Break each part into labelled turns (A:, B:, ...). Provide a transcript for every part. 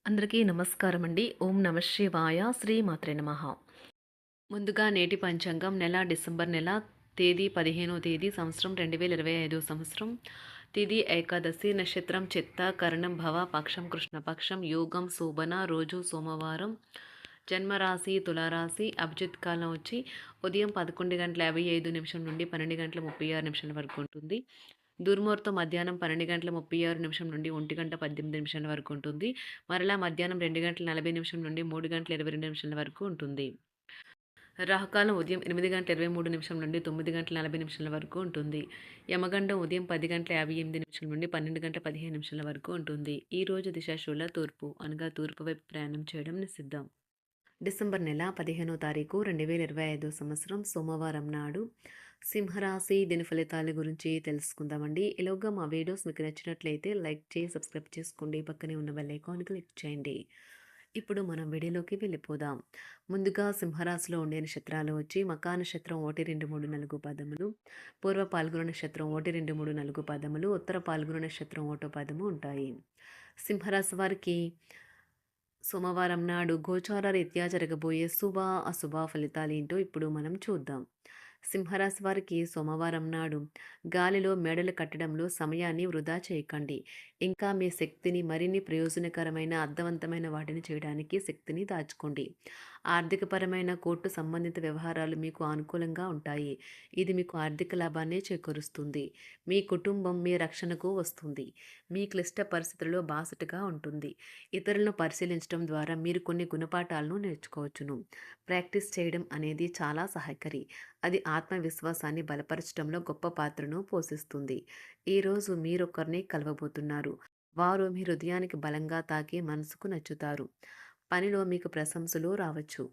A: అందరికీ నమస్కారం అండి. ఓం నమ శివాయ. శ్రీమాత్రే నమః. ముందుగా నేటి పంచాంగం నెల డిసెంబర్ నెల తేదీ 15వ తేదీ సంవత్సరం 2025 సంవత్సరం. తిథి ఏకాదశి, నక్షత్రం చిత్త, కరణం భవ, పక్షం కృష్ణపక్షం, యోగం శోభన, రోజు సోమవారం, జన్మరాశి తులారాశి, అభిజిత్ కాలం వచ్చి ఉదయం 11:55 నుండి 12:36 వరకు ఉంటుంది. దుర్ముహూర్తం మధ్యాహ్నం 12:36 నుండి 1:18 వరకు ఉంటుంది. మరలా మధ్యాహ్నం 2:40 నుండి 3:22 వరకు ఉంటుంది. రాహుకాలం ఉదయం 8:23 నుండి 9:40 వరకు ఉంటుంది. యమగండం ఉదయం 10:58 నుండి 12:15 వరకు ఉంటుంది. ఈ రోజు దిశాశూల తూర్పు అనగా తూర్పు వైపు ప్రయాణం చేయడం నిషిద్ధం. డిసెంబర్ నెల 15వ తారీఖు 2025 సంవత్సరం సోమవారం నాడు సింహరాశి దిన ఫలితాల గురించి తెలుసుకుందామండి. ఈలోగా మా వీడియోస్ మీకు నచ్చినట్లయితే లైక్ చేసి సబ్స్క్రైబ్ చేసుకోండి. పక్కనే ఉన్న బెల్ ఐకాన్ క్లిక్ చేయండి. ఇప్పుడు మనం వీడియోలోకి వెళ్ళిపోదాం. ముందుగా సింహరాశిలో ఉండే నక్షత్రాలు వచ్చి మకా నక్షత్రం 1, 2, 3, 4 పాదములు, పూర్వ పాల్గొన నక్షత్రం 1, 2, 3, 4 పాదములు, ఉత్తర పాల్గొన నక్షత్రం 1 పాదము ఉంటాయి. సింహరాశి వారికి సోమవారం నాడు గోచార రీత్యా జరగబోయే శుభ అశుభ ఫలితాలేంటో ఇప్పుడు మనం చూద్దాం. సింహరాశి వారికి సోమవారం నాడు గాలిలో మేడలు కట్టడంలో సమయాన్ని వృధా చేయకండి. ఇంకా మీ శక్తిని మరిన్ని ప్రయోజనకరమైన అర్థవంతమైన వాటిని చేయడానికి శక్తిని దాచుకోండి. ఆర్థికపరమైన కోర్టు సంబంధిత వ్యవహారాలు మీకు అనుకూలంగా ఉంటాయి. ఇది మీకు ఆర్థిక లాభాన్ని చేకూరుస్తుంది. మీ కుటుంబం మీ రక్షణకు వస్తుంది. మీ క్లిష్ట పరిస్థితుల్లో బాసటగా ఉంటుంది. ఇతరులను పరిశీలించడం ద్వారా మీరు కొన్ని గుణపాఠాలను నేర్చుకోవచ్చును. ప్రాక్టీస్ చేయడం అనేది చాలా సహాయకరి. అది ఆత్మవిశ్వాసాన్ని బలపరచడంలో గొప్ప పాత్రను పోషిస్తుంది. ఈరోజు మీరొకరిని కలవబోతున్నారు. వారు మీ హృదయానికి బలంగా తాకి మనసుకు నచ్చుతారు. పనిలో మీకు ప్రశంసలు రావచ్చు.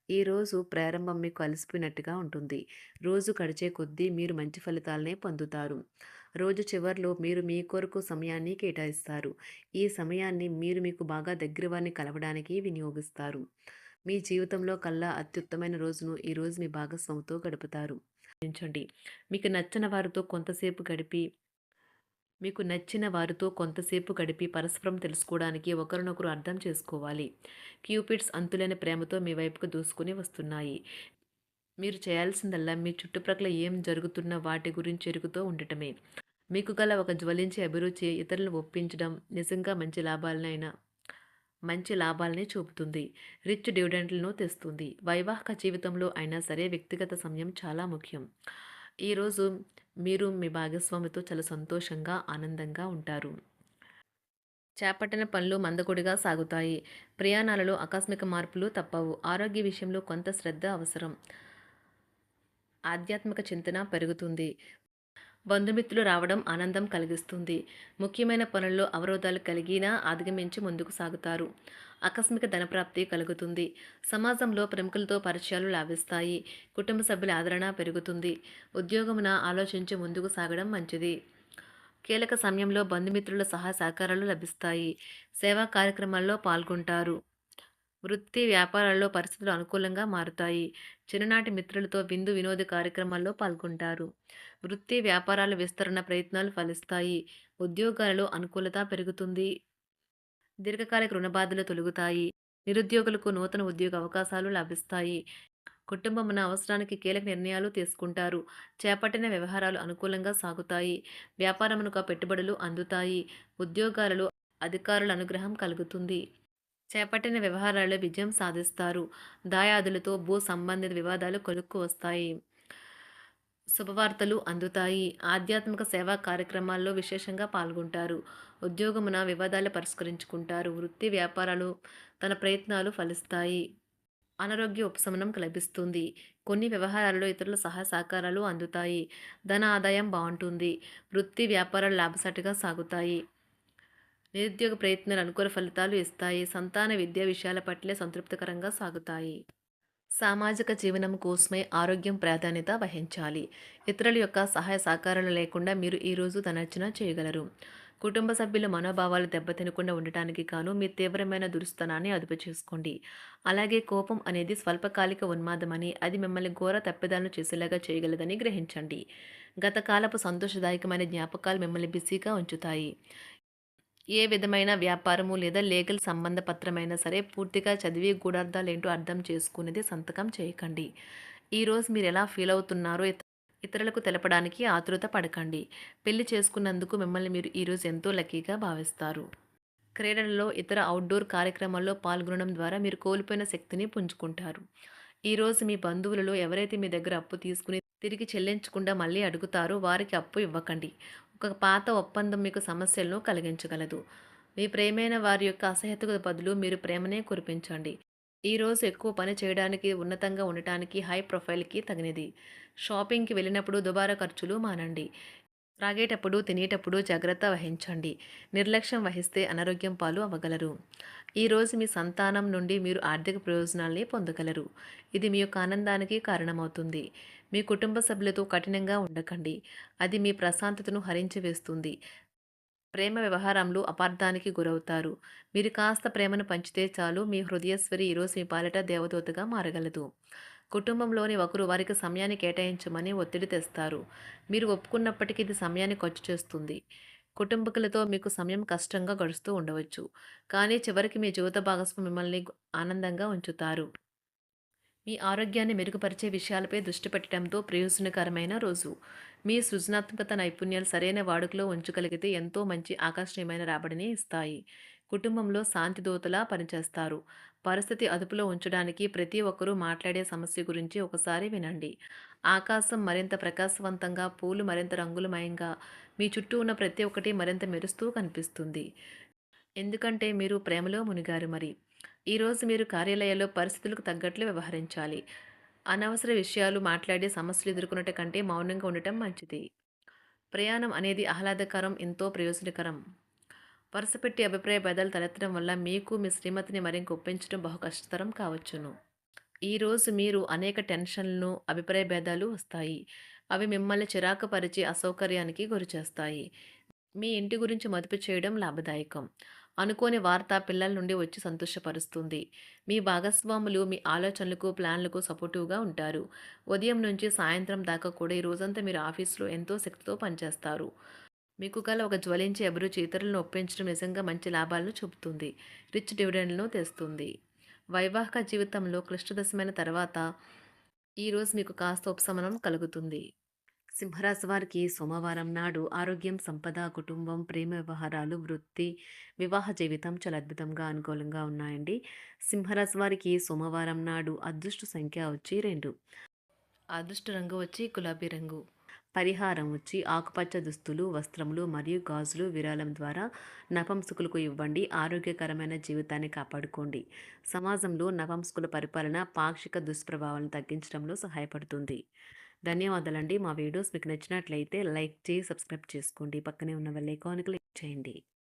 A: ఈరోజు ప్రారంభం మీకు అలసిపోయినట్టుగా ఉంటుంది. రోజు గడిచే కొద్దీ మీరు మంచి ఫలితాలనే పొందుతారు. రోజు చివరిలో మీరు మీ కొరకు సమయాన్ని కేటాయిస్తారు. ఈ సమయాన్ని మీరు మీకు బాగా దగ్గర వారిని కలవడానికి వినియోగిస్తారు. మీ జీవితంలో కల్లా అత్యుత్తమైన రోజును ఈరోజు మీ భాగస్వామితో గడుపుతారు. గమనించండి. మీకు నచ్చిన వారితో కొంతసేపు గడిపి మీకు నచ్చిన వారితో కొంతసేపు గడిపి పరస్పరం తెలుసుకోవడానికి ఒకరినొకరు అర్థం చేసుకోవాలి. క్యూపిడ్స్ అంతులేని ప్రేమతో మీ వైపుకు దూసుకుని వస్తున్నాయి. మీరు చేయాల్సిందల్లా మీ చుట్టుప్రక్కల ఏం జరుగుతున్న వాటి గురించి ఎరుగుతూ ఉండటమే. మీకు గల ఒక జ్వలించే అభిరుచి ఇతరులను ఒప్పించడం నిజంగా మంచి లాభాలని చూపుతుంది. రిచ్ డివిడెండ్లను తెస్తుంది. వైవాహిక జీవితంలో అయినా సరే వ్యక్తిగత సమయం చాలా ముఖ్యం. ఈరోజు మీరు మీ భాగస్వామితో చాలా సంతోషంగా ఆనందంగా ఉంటారు. చేపట్టిన పనులు మందకొడిగా సాగుతాయి. ప్రయాణాలలో ఆకస్మిక మార్పులు తప్పవు. ఆరోగ్య విషయంలో కొంత శ్రద్ధ అవసరం. ఆధ్యాత్మిక చింతన పెరుగుతుంది. బంధుమిత్రులు రావడం ఆనందం కలిగిస్తుంది. ముఖ్యమైన పనుల్లో అవరోధాలు కలిగినా అధిగమించి ముందుకు సాగుతారు. ఆకస్మిక ధనప్రాప్తి కలుగుతుంది. సమాజంలో ప్రముఖులతో పరిచయాలు లాభిస్తాయి. కుటుంబ సభ్యుల ఆదరణ పెరుగుతుంది. ఉద్యోగమున ఆలోచించి ముందుకు సాగడం మంచిది. కీలక సమయంలో బంధుమిత్రుల సహాయ సహకారాలు లభిస్తాయి. సేవా కార్యక్రమాల్లో పాల్గొంటారు. వృత్తి వ్యాపారాల్లో పరిస్థితులు అనుకూలంగా మారుతాయి. చిన్ననాటి మిత్రులతో విందు వినోద కార్యక్రమాల్లో పాల్గొంటారు. వృత్తి వ్యాపారాల విస్తరణ ప్రయత్నాలు ఫలిస్తాయి. ఉద్యోగాలలో అనుకూలత పెరుగుతుంది. దీర్ఘకాలిక రుణ బాధలు తొలగుతాయి. నిరుద్యోగులకు నూతన ఉద్యోగ అవకాశాలు లభిస్తాయి. కుటుంబమున అవసరానికి కీలక నిర్ణయాలు తీసుకుంటారు. చేపట్టిన వ్యవహారాలు అనుకూలంగా సాగుతాయి. వ్యాపారమునకు పెట్టుబడులు అందుతాయి. ఉద్యోగాలలో అధికారుల అనుగ్రహం కలుగుతుంది. చేపట్టిన వ్యవహారాల్లో విజయం సాధిస్తారు. దాయాదులతో భూ సంబంధిత వివాదాలు కొలుక్కు వస్తాయి. శుభవార్తలు అందుతాయి. ఆధ్యాత్మిక సేవా కార్యక్రమాల్లో విశేషంగా పాల్గొంటారు. ఉద్యోగమున వివాదాలు పరిష్కరించుకుంటారు. వృత్తి వ్యాపారాలు తన ప్రయత్నాలు ఫలిస్తాయి. అనారోగ్య ఉపశమనం లభిస్తుంది. కొన్ని వ్యవహారాల్లో ఇతరుల సహాయ సహకారాలు అందుతాయి. ధన ఆదాయం బాగుంటుంది. వృత్తి వ్యాపారాలు లాభసాటిగా సాగుతాయి. నిరుద్యోగ ప్రయత్నాలు అనుకూల ఫలితాలు ఇస్తాయి. సంతాన విద్యా విషయాల పట్లే సంతృప్తికరంగా సాగుతాయి. సామాజిక జీవనం కోసమే ఆరోగ్యం ప్రాధాన్యత వహించాలి. ఇతరుల యొక్క సహాయ సహకారాలు లేకుండా మీరు ఈరోజు తనర్చన చేయగలరు. కుటుంబ సభ్యుల మనోభావాలు దెబ్బతినకుండా ఉండటానికి గాను మీ తీవ్రమైన దురుస్తనాన్ని అదుపు చేసుకోండి. అలాగే కోపం అనేది స్వల్పకాలిక ఉన్మాదమని, అది మిమ్మల్ని ఘోర తప్పిదాలను చేసేలాగా చేయగలదని గ్రహించండి. గత కాలపు సంతోషదాయకమైన జ్ఞాపకాలు మిమ్మల్ని బిజీగా ఉంచుతాయి. ఏ విధమైన వ్యాపారము లేదా లీగల్ సంబంధ పత్రమైనా సరే పూర్తిగా చదివి గూఢార్థాలేంటో అర్థం చేసుకునేది సంతకం చేయకండి. ఈరోజు మీరు ఎలా ఫీల్ అవుతున్నారో ఇతరులకు తెలపడానికి ఆతురత పడకండి. పెళ్లి చేసుకున్నందుకు మిమ్మల్ని మీరు ఈరోజు ఎంతో లక్కీగా భావిస్తారు. క్రీడలలో ఇతర అవుట్‌డోర్ కార్యక్రమాల్లో పాల్గొనడం ద్వారా మీరు కోల్పోయిన శక్తిని పుంజుకుంటారు. ఈరోజు మీ బంధువులలో ఎవరైతే మీ దగ్గర అప్పు తీసుకుని తిరిగి చెల్లించకుండా మళ్ళీ అడుగుతారో వారికి అప్పు ఇవ్వకండి. ఒక పాత ఒప్పందం మీకు సమస్యలను కలిగించగలదు. మీ ప్రేమైన వారి యొక్క అసహ్యతకు బదులు మీరు ప్రేమనే కురిపించండి. ఈరోజు ఎక్కువ పని చేయడానికి, ఉన్నతంగా ఉండటానికి, హై ప్రొఫైల్‌కి తగినది. షాపింగ్‌కి వెళ్ళినప్పుడు దుబారా ఖర్చులు మానండి. త్రాగేటప్పుడు, తినేటప్పుడు జాగ్రత్త వహించండి. నిర్లక్ష్యం వహిస్తే అనారోగ్యం పాలు అవ్వగలరు. ఈరోజు మీ సంతానం నుండి మీరు ఆర్థిక ప్రయోజనాల్ని పొందగలరు. ఇది మీ యొక్క ఆనందానికి కారణమవుతుంది. మీ కుటుంబ సభ్యులతో కఠినంగా ఉండకండి. అది మీ ప్రశాంతతను హరించి వేస్తుంది. ప్రేమ వ్యవహారంలో అపార్థానికి గురవుతారు. మీరు కాస్త ప్రేమను పంచితే చాలు మీ హృదయస్వరి ఈరోజు మీ పాలిట దేవదూతగా మారగలదు. కుటుంబంలోని ఒకరు వారికి సమయాన్ని కేటాయించమని ఒత్తిడి తెస్తారు. మీరు ఒప్పుకున్నప్పటికీ ఇది సమయాన్ని ఖర్చు చేస్తుంది. కుటుంబకులతో మీకు సమయం కష్టంగా గడుస్తూ ఉండవచ్చు. కానీ చివరికి మీ జీవిత భాగస్వామి మిమ్మల్ని ఆనందంగా ఉంచుతారు. మీ ఆరోగ్యాన్ని మెరుగుపరిచే విషయాలపై దృష్టి పెట్టడంతో ప్రయోజనకరమైన రోజు. మీ సృజనాత్మకత నైపుణ్యాలు సరైన వాడుకలో ఉంచగలిగితే ఎంతో మంచి ఆకర్షణీయమైన రాబడిని ఇస్తాయి. కుటుంబంలో శాంతి దూతలా పనిచేస్తారు. పరిస్థితి అదుపులో ఉంచడానికి ప్రతి ఒక్కరూ మాట్లాడే సమస్య గురించి ఒకసారి వినండి. ఆకాశం మరింత ప్రకాశవంతంగా, పూలు మరింత రంగులమయంగా, మీ చుట్టూ ఉన్న ప్రతి ఒక్కటి మరింత మెరుస్తూ కనిపిస్తుంది. ఎందుకంటే మీరు ప్రేమలో మునిగారు మరి. ఈరోజు మీరు కార్యాలయాల్లో పరిస్థితులకు తగ్గట్లు వ్యవహరించాలి. అనవసర విషయాలు మాట్లాడి సమస్యలు ఎదుర్కొనట కంటే మౌనంగా ఉండటం మంచిది. ప్రయాణం అనేది ఆహ్లాదకరం, ఎంతో ప్రయోజనకరం. వరుసపెట్టి అభిప్రాయ భేదాలు తలెత్తడం వల్ల మీకు మీ శ్రీమతిని మరింక ఒప్పించడం బహు కష్టతరం కావచ్చును. ఈరోజు మీరు అనేక టెన్షన్లను, అభిప్రాయ భేదాలు వస్తాయి. అవి మిమ్మల్ని చిరాకు పరిచి అసౌకర్యానికి గురిచేస్తాయి. మీ ఇంటి గురించి మదుపు చేయడం లాభదాయకం. అనుకోని వార్త పిల్లల నుండి వచ్చి సంతోషపరుస్తుంది. మీ భాగస్వాములు మీ ఆలోచనలకు, ప్లాన్లకు సపోర్టివ్‌గా ఉంటారు. ఉదయం నుంచి సాయంత్రం దాకా కూడా ఈ రోజంతా మీరు ఆఫీస్‌లో ఎంతో శక్తితో పనిచేస్తారు. మీకు గల ఒక జ్వలించే అభిరుచి ఇతరులను ఒప్పించడం నిజంగా మంచి లాభాలను చూపుతుంది. రిచ్ డివిడెండ్‌లను తెస్తుంది. వైవాహిక జీవితంలో క్లిష్టదశమైన తర్వాత ఈరోజు మీకు కాస్త ఉపశమనం కలుగుతుంది. సింహరాశి వారికి సోమవారం నాడు ఆరోగ్యం, సంపద, కుటుంబం, ప్రేమ వ్యవహారాలు, వృత్తి, వివాహ జీవితం చాలా అద్భుతంగా అనుకూలంగా ఉన్నాయండి. సింహరాశి వారికి సోమవారం నాడు అదృష్ట సంఖ్య వచ్చి 2. అదృష్ట రంగు వచ్చి గులాబీ రంగు. పరిహారం వచ్చి ఆకుపచ్చ దుస్తులు, వస్త్రములు మరియు గాజులు విరాళం ద్వారా నపుంసకులకు ఇవ్వండి. ఆరోగ్యకరమైన జీవితాన్ని కాపాడుకోండి. సమాజంలో నపుంసకుల పరిపాలన పాక్షిక దుష్ప్రభావాలను తగ్గించడంలో సహాయపడుతుంది. ధన్యవాదాలండి. మా వీడియోస్ మీకు నచ్చినట్లయితే లైక్ చేసి సబ్స్క్రైబ్ చేసుకోండి. పక్కనే ఉన్న బెల్ ఐకాన్ క్లిక్ చేయండి.